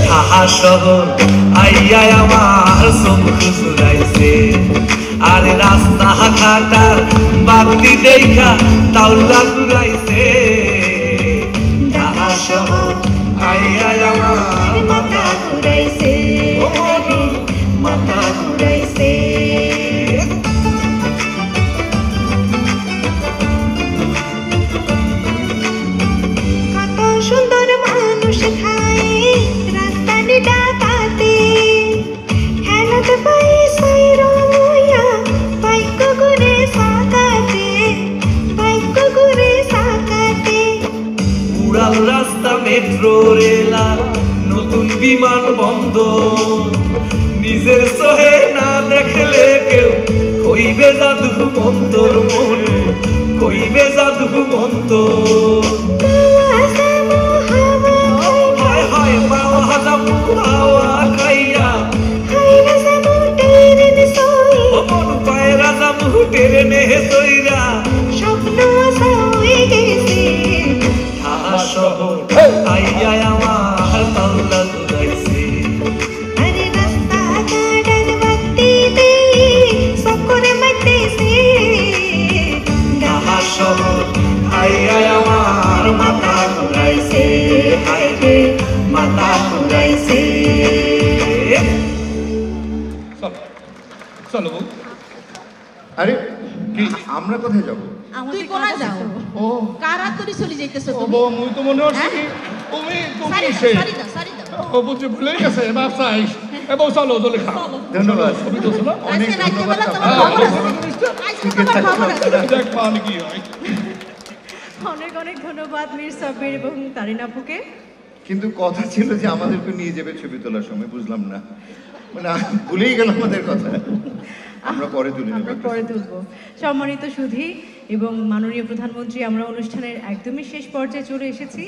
ঢাহা শহর আইয়া আমার চোখ জুড়াইছে, আর রাস্তা ঘাটার বাতি দেখা তাওলা ঘুরাইছে। ঢাহা শহর আইয়া আমার মাথা ঘুরাইছে, মাথা ঘুরাইছে। কত সুন্দর মানুষ খায় রাস্তার ডাকাতে, হেলাতে পাই সাইরয়া বাইক ঘুরে সাকাতে, বাইক ঘুরে সাকাতে। উড়াল রাস্তা মেট্রো রেল আর নতুন বিমান বন্দর, নিজের চোখে না দেখলে কেউ কইবে জাদু মন্তর, মন কইবে জাদু মন্তর। হায় হায় পাওয়া যাবো হাওয়া খাইয়া, ও মন পায় রাজা মুহুটের নেহে সইরা। স্বপ্ন আশা হয়ে গেছে, ঢাহা শহর আইয়া আমার তাওলা ঘুরাইছে। আরে রাস্তা ঘাটের বাতিতে সকরে মাইতেছে। ঢাহা শহর আইয়া আমার মাথা ঘুরাইছে, হায় রে মাথা ঘুরাইছে। চলো বউ। আরে কি আমরা কোথায় যাব? তুই কোনা যাও? ও কার হাত ধরে চলে যাইতেছো ও তুমি? বউ, মুই তো মনে হচ্ছে হ্যাঁ? তুমি সারি সে দাও, সারি দাও, সারি দাও। ও বুঝি ভুলে গেছে এবার চাই। এ বউ চলো জলে খা। ধন্যবাদ। ছবি তো শোনা অনেক আজকে রাইতে ধন্যবাদ। বেলা তোমার খবর আছে? আজকে তোমার খবর আছে? দেখ পানি কি হয়। অনেক অনেক ধন্যবাদ মীর সাব্বির এবং তারিন আপুকে। কিন্তু কথা ছিল যে আমাদেরকে নিয়ে যাবে ছবি তোলার সময়, বুঝলাম না, মানে ভুলেই গেল আমাদের কথা। আমরা পরে তুলে নেব। আমরা পরে তুলব। সম্মানিত সুধী এবং মাননীয় প্রধানমন্ত্রী, আমরা অনুষ্ঠানের একদমই শেষ পর্যায়ে চলে এসেছি।